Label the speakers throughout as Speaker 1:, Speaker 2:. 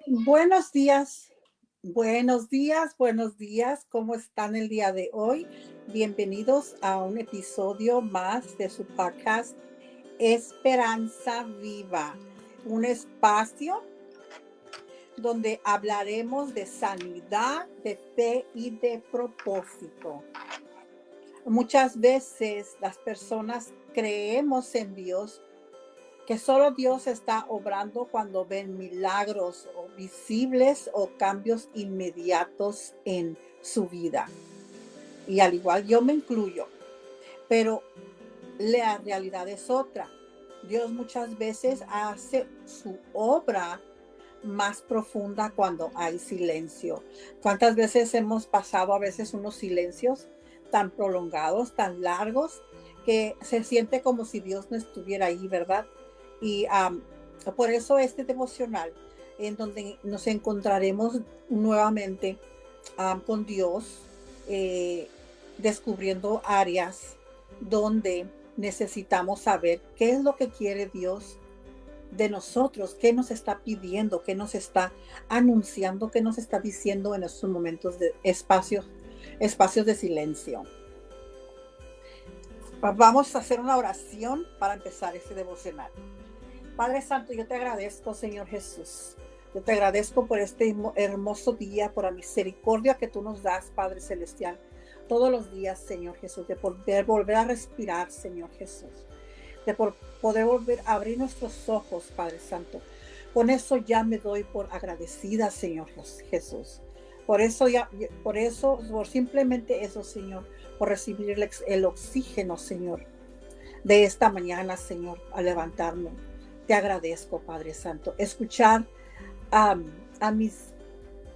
Speaker 1: Buenos días, buenos días. ¿Cómo están el día de hoy? Bienvenidos a un episodio más de su podcast Esperanza Viva, un espacio donde hablaremos de sanidad, de fe y de propósito. Muchas veces las personas creemos en Dios, que solo Dios está obrando cuando ven milagros o visibles o cambios inmediatos en su vida. Y al igual yo me incluyo, pero la realidad es otra. Dios muchas veces hace su obra más profunda cuando hay silencio. ¿Cuántas veces hemos pasado a veces unos silencios tan prolongados, tan largos, que se siente como si Dios no estuviera ahí, ¿verdad? Y por eso este devocional, en donde nos encontraremos nuevamente con Dios, eh, descubriendo áreas donde necesitamos saber qué es lo que quiere Dios de nosotros, qué nos está pidiendo, qué nos está anunciando, qué nos está diciendo en estos momentos de espacios de silencio. Vamos a hacer una oración para empezar este devocional. Padre Santo, yo te agradezco, Señor Jesús. Yo te agradezco por este hermoso día, por la misericordia que tú nos das, Padre Celestial, todos los días, Señor Jesús, de poder volver a respirar, Señor Jesús, de poder volver a abrir nuestros ojos, Padre Santo. Con eso ya me doy por agradecida, Señor Jesús. Por simplemente eso, Señor, por recibir el oxígeno, Señor, de esta mañana, Señor, al levantarme. Te agradezco, Padre Santo. Escuchar a, a mis,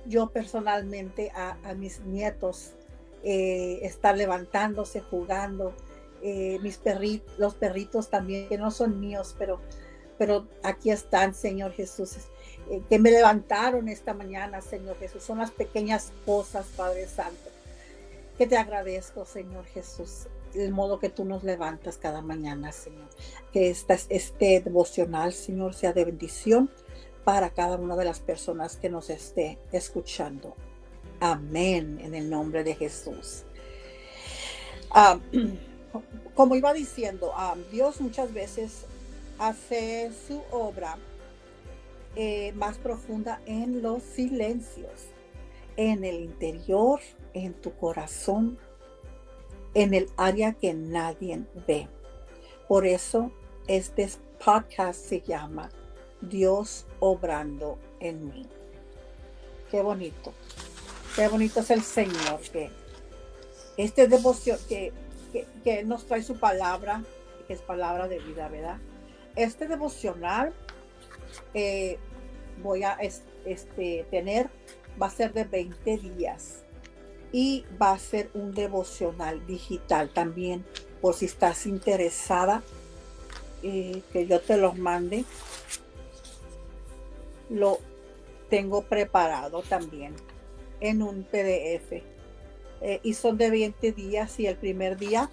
Speaker 1: yo personalmente, a mis nietos, estar levantándose, jugando, los perritos también, que no son míos, pero aquí están, Señor Jesús, que me levantaron esta mañana, Señor Jesús. Son las pequeñas cosas, Padre Santo, que te agradezco, Señor Jesús, el modo que tú nos levantas cada mañana, Señor. Que este devocional, Señor, sea de bendición para cada una de las personas que nos esté escuchando. Amén, en el nombre de Jesús. Como iba diciendo, Dios muchas veces hace su obra más profunda en los silencios, en el interior, en tu corazón, en el área que nadie ve. Por eso este podcast se llama Dios obrando en mí. Qué bonito es el Señor, que este devoción que nos trae su palabra, que es palabra de vida, ¿verdad? Este devocional voy a tener, va a ser de 20 días y va a ser un devocional digital también, por si estás interesada, que yo te los mande. Lo tengo preparado también en un PDF. Y son de 20 días y el primer día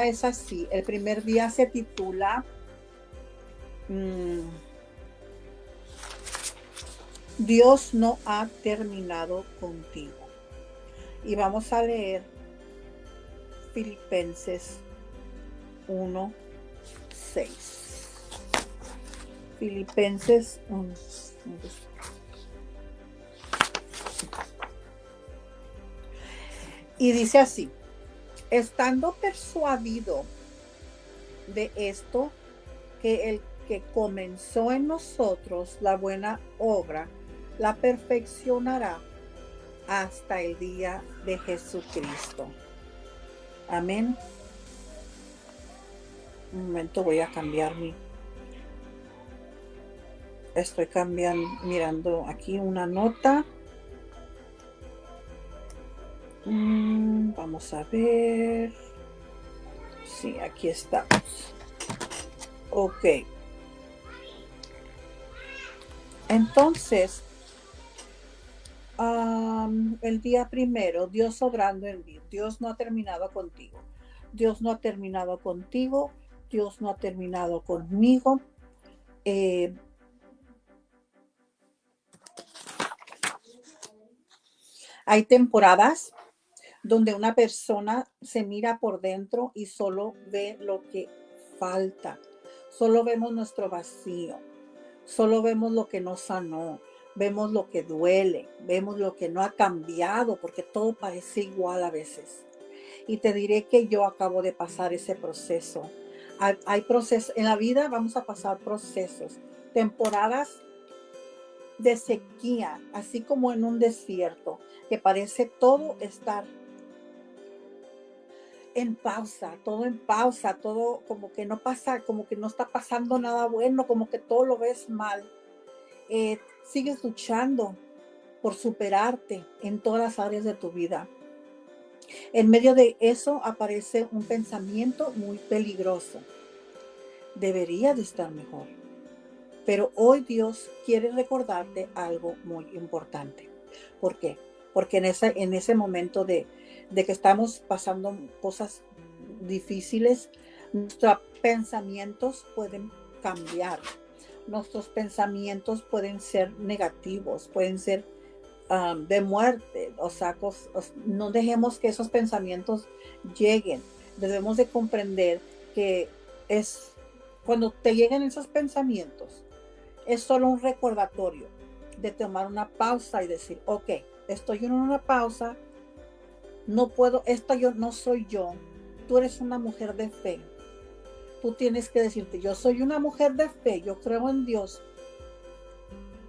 Speaker 1: es así. El primer día se titula Dios no ha terminado contigo. Y vamos a leer Filipenses 1:6. Filipenses 1. Y dice así: estando persuadido de esto, que el que comenzó en nosotros la buena obra, la perfeccionará hasta el día de Jesucristo. Amén. Un momento, voy a cambiar estoy mirando aquí una nota. Vamos a ver. Sí, aquí estamos. Ok. Entonces, el día primero, Dios obrando en mí. Dios no ha terminado contigo. Dios no ha terminado contigo. Dios no ha terminado conmigo. Hay temporadas donde una persona se mira por dentro y solo ve lo que falta. Solo vemos nuestro vacío. Solo vemos lo que no sanó. Vemos lo que duele. Vemos lo que no ha cambiado porque todo parece igual a veces. Y te diré que yo acabo de pasar ese proceso. Hay procesos. En la vida vamos a pasar procesos. Temporadas de sequía, así como en un desierto, que parece todo estar en pausa, todo como que no pasa, como que no está pasando nada bueno, como que todo lo ves mal. Sigues luchando por superarte en todas las áreas de tu vida. En medio de eso aparece un pensamiento muy peligroso. Debería de estar mejor. Pero hoy Dios quiere recordarte algo muy importante. ¿Por qué? Porque en ese momento de que estamos pasando cosas difíciles, nuestros pensamientos pueden cambiar. Nuestros pensamientos pueden ser negativos, pueden ser de muerte. O sea, no dejemos que esos pensamientos lleguen. Debemos de comprender que es cuando te llegan esos pensamientos, es solo un recordatorio de tomar una pausa y decir, ok, estoy en una pausa, no puedo, esto yo no soy yo, tú eres una mujer de fe, tú tienes que decirte, yo soy una mujer de fe, yo creo en Dios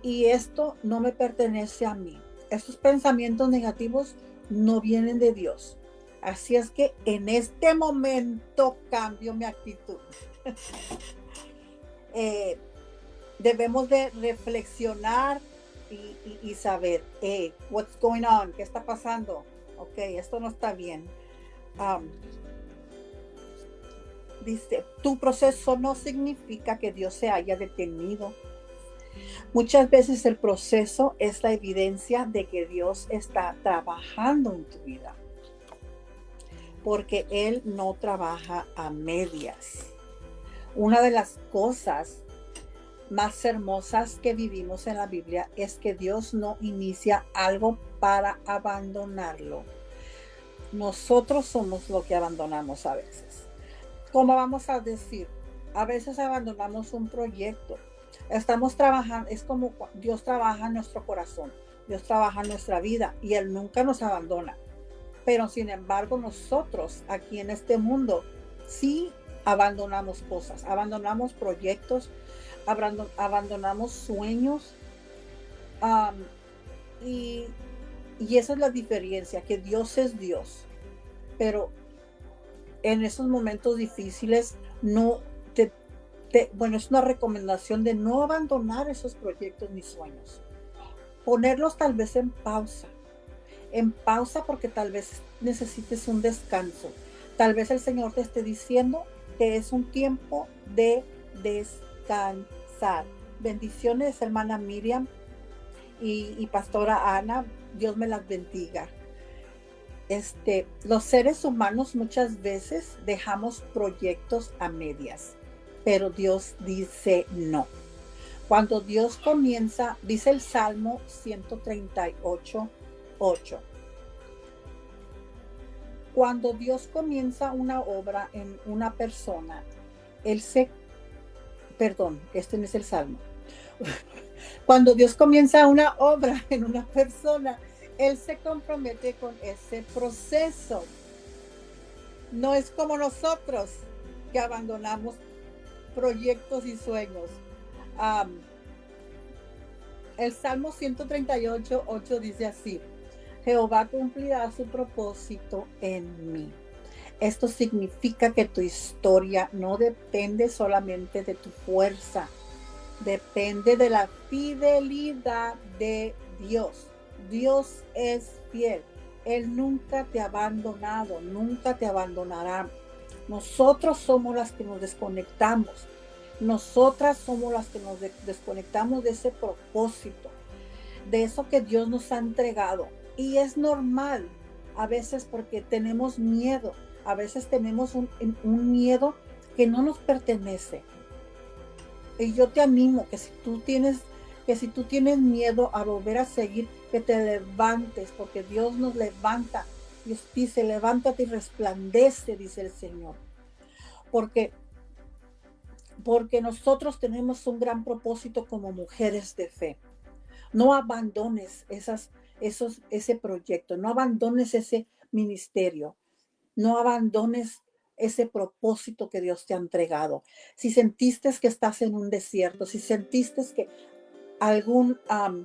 Speaker 1: y esto no me pertenece a mí, estos pensamientos negativos no vienen de Dios, así es que en este momento cambio mi actitud. Debemos de reflexionar y saber, what's going on, qué está pasando, ok, esto no está bien. Dice, tu proceso no significa que Dios se haya detenido. Muchas veces el proceso es la evidencia de que Dios está trabajando en tu vida, porque Él no trabaja a medias. Una de las cosas más hermosas que vivimos en la Biblia es que Dios no inicia algo para abandonarlo. Nosotros somos lo que abandonamos a veces. ¿Cómo vamos a decir? A veces abandonamos un proyecto. Estamos trabajando, es como Dios trabaja en nuestro corazón, Dios trabaja en nuestra vida y Él nunca nos abandona. Pero sin embargo, nosotros aquí en este mundo sí abandonamos cosas, abandonamos proyectos, abandonamos sueños, y esa es la diferencia, que Dios es Dios, pero en esos momentos difíciles no bueno, es una recomendación de no abandonar esos proyectos ni sueños, ponerlos tal vez en pausa porque tal vez necesites un descanso, tal vez el Señor te esté diciendo que es un tiempo de descansar. Bendiciones, hermana Miriam y pastora Ana, Dios me las bendiga. Los seres humanos muchas veces dejamos proyectos a medias, pero Dios dice no. Cuando Dios comienza, dice el Salmo 138:8. Cuando Dios comienza una obra en una persona, este no es el Salmo. Cuando Dios comienza una obra en una persona, Él se compromete con ese proceso. No es como nosotros que abandonamos proyectos y sueños. El Salmo 138:8 dice así: Jehová cumplirá su propósito en mí. Esto significa que tu historia no depende solamente de tu fuerza, depende de la fidelidad de Dios. Dios es fiel. Él nunca te ha abandonado, nunca te abandonará. Nosotros somos las que nos desconectamos. Nosotras somos las que nos desconectamos de ese propósito, de eso que Dios nos ha entregado. Y es normal, a veces porque tenemos miedo, a veces tenemos un miedo que no nos pertenece. Y yo te animo que si tú tienes que si tú tienes miedo a volver a seguir, que te levantes, porque Dios nos levanta. Dios dice, levántate y resplandece, dice el Señor. Porque nosotros tenemos un gran propósito como mujeres de fe. No abandones ese proyecto, no abandones ese ministerio, no abandones ese propósito que Dios te ha entregado. Si sentiste que estás en un desierto, si sentiste que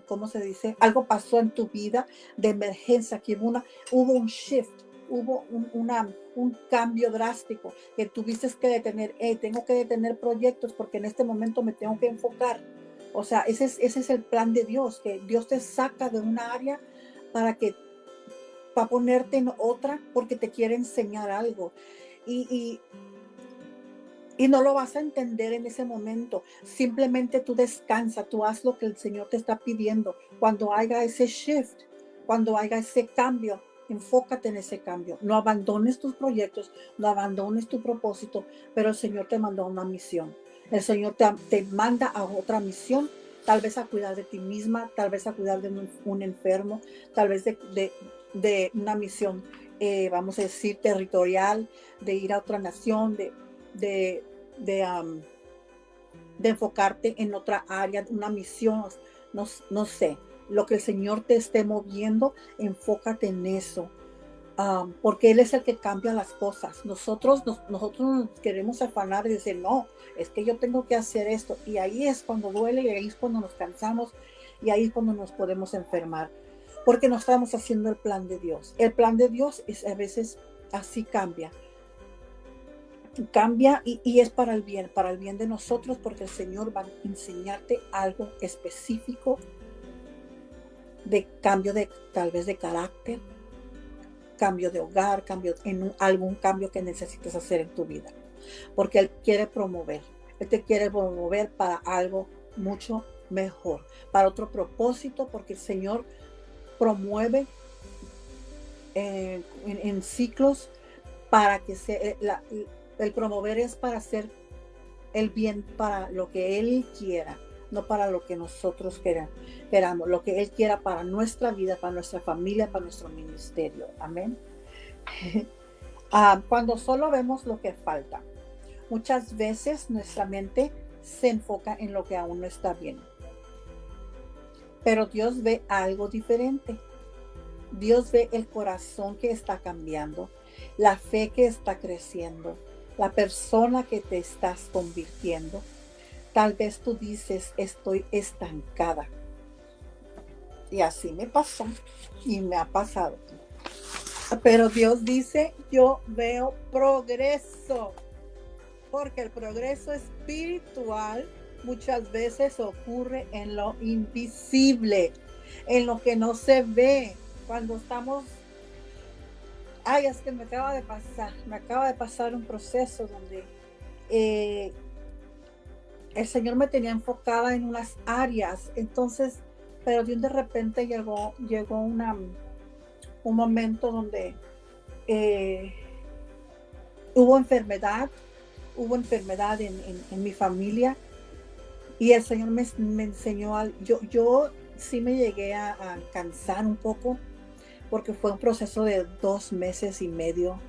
Speaker 1: ¿cómo se dice? Algo pasó en tu vida de emergencia, que hubo un shift, hubo un cambio drástico, que tuviste que detener. Tengo que detener proyectos porque en este momento me tengo que enfocar. O sea, ese es el plan de Dios, que Dios te saca de una área para ponerte en otra, porque te quiere enseñar algo. Y no lo vas a entender en ese momento. Simplemente tú descansa, tú haz lo que el Señor te está pidiendo. Cuando haya ese shift, cuando haya ese cambio, enfócate en ese cambio. No abandones tus proyectos, no abandones tu propósito, pero el Señor te mandó a una misión. El Señor te manda a otra misión, tal vez a cuidar de ti misma, tal vez a cuidar de un enfermo, tal vez de una misión, vamos a decir, territorial, de ir a otra nación, de enfocarte en otra área, una misión, no sé, lo que el Señor te esté moviendo, enfócate en eso, porque Él es el que cambia las cosas. Nosotros nos queremos afanar y decir, no, es que yo tengo que hacer esto, y ahí es cuando duele, y ahí es cuando nos cansamos, y ahí es cuando nos podemos enfermar, porque no estamos haciendo el plan de Dios. El plan de Dios es a veces así cambia y es para el bien de nosotros, porque el Señor va a enseñarte algo específico de cambio tal vez de carácter, cambio de hogar, algún cambio que necesites hacer en tu vida, porque Él te quiere promover para algo mucho mejor, para otro propósito, porque el Señor promueve en ciclos para que el promover es para hacer el bien, para lo que Él quiera, no para lo que nosotros queramos, lo que Él quiera para nuestra vida, para nuestra familia, para nuestro ministerio. Amén. Cuando solo vemos lo que falta, muchas veces nuestra mente se enfoca en lo que aún no está bien. Pero Dios ve algo diferente. Dios ve el corazón que está cambiando, la fe que está creciendo, la persona que te estás convirtiendo. Tal vez tú dices, estoy estancada. Y así me pasó y me ha pasado. Pero Dios dice, yo veo progreso. Porque el progreso espiritual muchas veces ocurre en lo invisible, en lo que no se ve. Cuando estamos... es que me acaba de pasar un proceso donde el Señor me tenía enfocada en unas áreas, entonces, pero de repente llegó un momento donde hubo enfermedad en mi familia, y el Señor me enseñó yo sí me llegué a cansar un poco, porque fue un proceso de 2 meses y medio.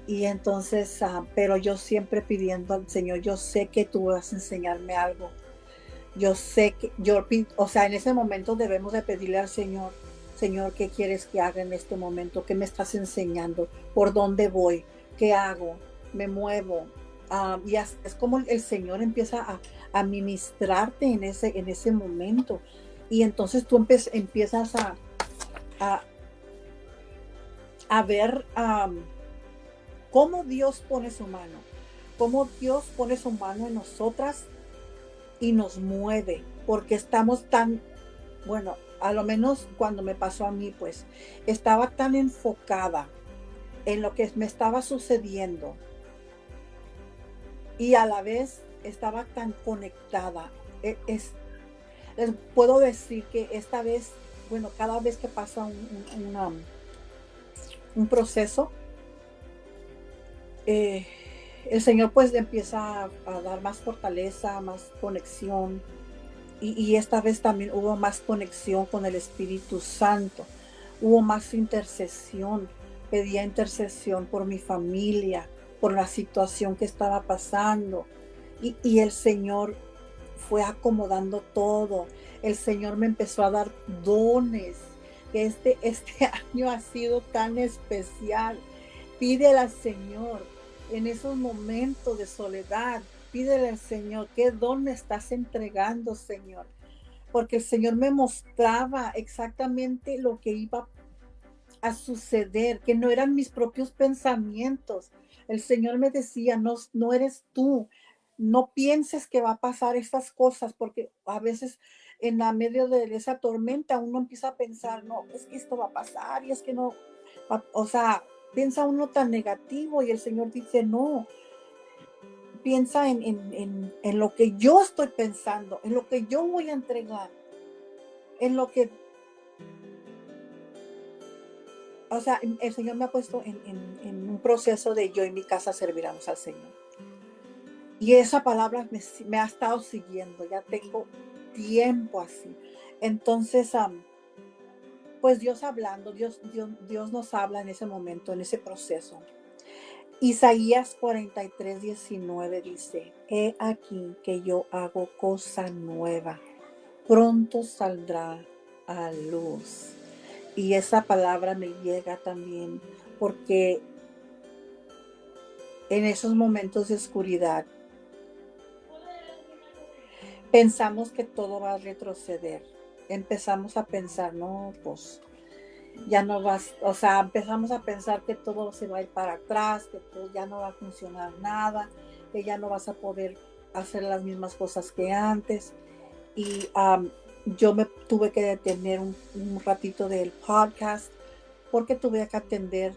Speaker 1: Y entonces, pero yo siempre pidiendo al Señor, yo sé que tú vas a enseñarme algo. Yo sé que, en ese momento debemos de pedirle al Señor, Señor, ¿qué quieres que haga en este momento? ¿Qué me estás enseñando? ¿Por dónde voy? ¿Qué hago? ¿Me muevo? Y es como el Señor empieza a ministrarte en ese momento. Y entonces tú empiezas a ver cómo Dios pone su mano, en nosotras y nos mueve, porque estamos a lo menos cuando me pasó a mí, pues, estaba tan enfocada en lo que me estaba sucediendo y a la vez estaba tan conectada. Les puedo decir que esta vez, cada vez que pasa un proceso, el Señor pues le empieza a dar más fortaleza, más conexión, y esta vez también hubo más conexión con el Espíritu Santo, hubo más intercesión. Pedía intercesión por mi familia, por la situación que estaba pasando, y el Señor fue acomodando todo. El Señor me empezó a dar dones. Este año ha sido tan especial. Pídele al Señor en esos momentos de soledad. Pídele al Señor, ¿qué don me estás entregando, Señor? Porque el Señor me mostraba exactamente lo que iba a suceder, que no eran mis propios pensamientos. El Señor me decía, no, no eres tú, no pienses que va a pasar estas cosas, porque a veces en la medio de esa tormenta uno empieza a pensar, no, es que esto va a pasar y es que no, o sea, piensa uno tan negativo y el Señor dice, no, piensa en lo que yo estoy pensando, en lo que yo voy a entregar, en lo que, o sea, el Señor me ha puesto en un proceso de yo y mi casa serviremos al Señor. Y esa palabra me ha estado siguiendo, ya tengo tiempo así. Entonces, pues Dios hablando, Dios nos habla en ese momento, en ese proceso. Isaías 43:19 dice, he aquí que yo hago cosa nueva, pronto saldrá a luz. Y esa palabra me llega también porque en esos momentos de oscuridad pensamos que todo va a retroceder. Empezamos a pensar, no, pues ya no vas, o sea, empezamos a pensar que todo se va a ir para atrás, que pues ya no va a funcionar nada, que ya no vas a poder hacer las mismas cosas que antes. Y yo me tuve que detener un ratito del podcast porque tuve que atender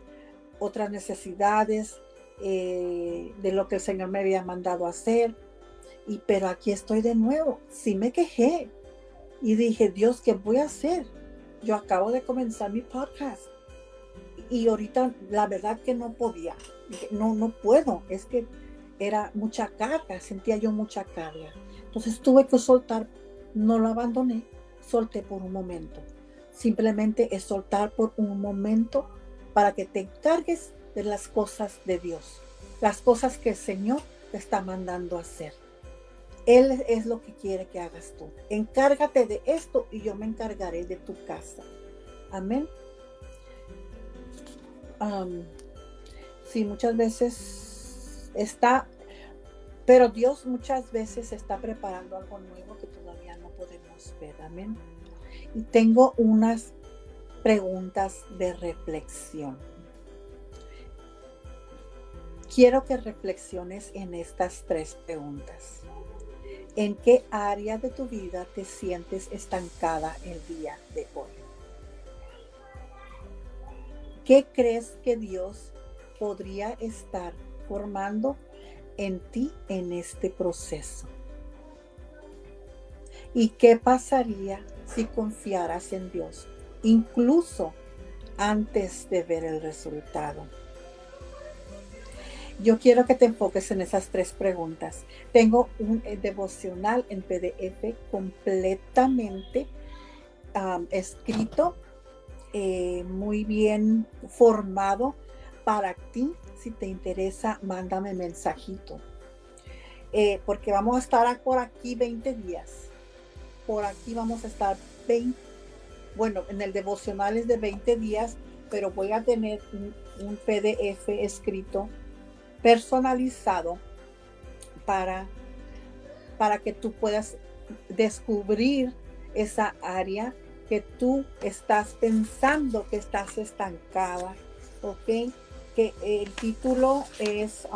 Speaker 1: otras necesidades de lo que el Señor me había mandado a hacer. Pero aquí estoy de nuevo. Sí me quejé y dije, Dios, ¿qué voy a hacer? Yo acabo de comenzar mi podcast y ahorita la verdad que no podía. Dije, no puedo. Es que era mucha carga, sentía yo mucha carga. Entonces tuve que soltar, no lo abandoné, solté por un momento. Simplemente es soltar por un momento para que te encargues de las cosas de Dios, las cosas que el Señor te está mandando a hacer. Él es lo que quiere que hagas tú. Encárgate de esto y yo me encargaré de tu casa. Amén. Sí, muchas veces pero Dios muchas veces está preparando algo nuevo que todavía no podemos ver. Amén. Y tengo unas preguntas de reflexión. Quiero que reflexiones en estas 3 preguntas. ¿En qué área de tu vida te sientes estancada el día de hoy? ¿Qué crees que Dios podría estar formando en ti en este proceso? ¿Y qué pasaría si confiaras en Dios, incluso antes de ver el resultado? Yo quiero que te enfoques en esas 3 preguntas. Tengo un devocional en PDF completamente escrito, muy bien formado para ti. Si te interesa, mándame mensajito. Porque vamos a estar por aquí 20 días. Por aquí vamos a estar en el devocional es de 20 días, pero voy a tener un PDF escrito personalizado para que tú puedas descubrir esa área que tú estás pensando que estás estancada, ¿ok? Que el título es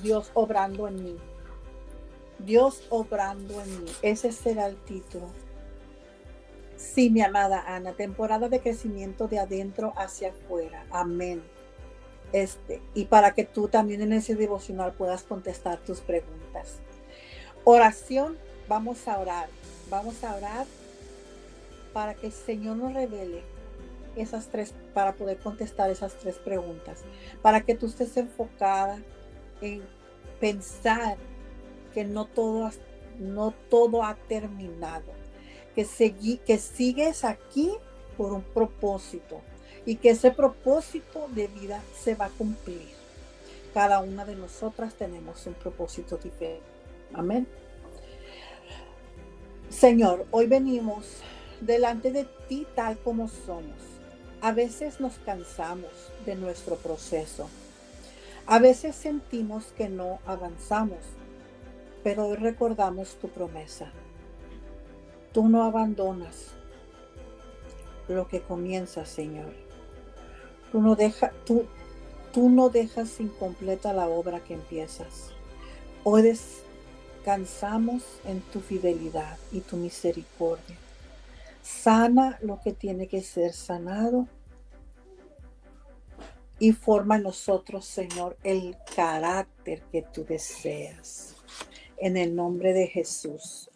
Speaker 1: Dios obrando en mí. Dios obrando en mí. Ese será el título. Sí, mi amada Ana, temporada de crecimiento de adentro hacia afuera. Amén. Y para que tú también en ese devocional puedas contestar tus preguntas. Oración, vamos a orar para que el Señor nos revele esas 3, para poder contestar esas 3 preguntas, para que tú estés enfocada en pensar que no todo no todo ha terminado, que sigues aquí por un propósito y que ese propósito de vida se va a cumplir. Cada una de nosotras tenemos un propósito diferente. Amén. Señor, hoy venimos delante de ti tal como somos. A veces nos cansamos de nuestro proceso. A veces sentimos que no avanzamos, pero hoy recordamos tu promesa. Tú no abandonas lo que comienzas, Señor. Tú no dejas incompleta la obra que empiezas. Hoy descansamos en tu fidelidad y tu misericordia. Sana lo que tiene que ser sanado y forma en nosotros, Señor, el carácter que tú deseas. En el nombre de Jesús.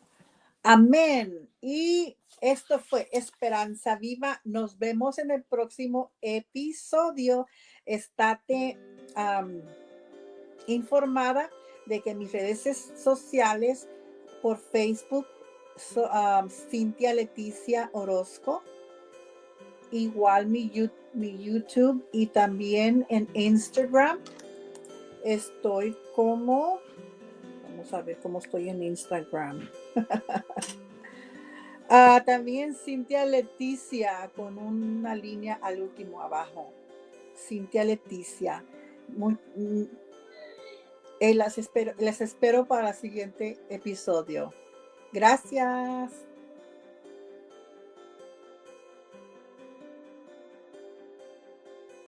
Speaker 1: Amén. Y esto fue Esperanza Viva. Nos vemos en el próximo episodio. Estate informada de que mis redes sociales por Facebook, Cintia Leticia Orozco, igual mi YouTube y también en Instagram estoy como, vamos a ver cómo estoy en Instagram. También Cintia Leticia con una línea al último abajo. Cintia Leticia. Les espero para el siguiente episodio. Gracias.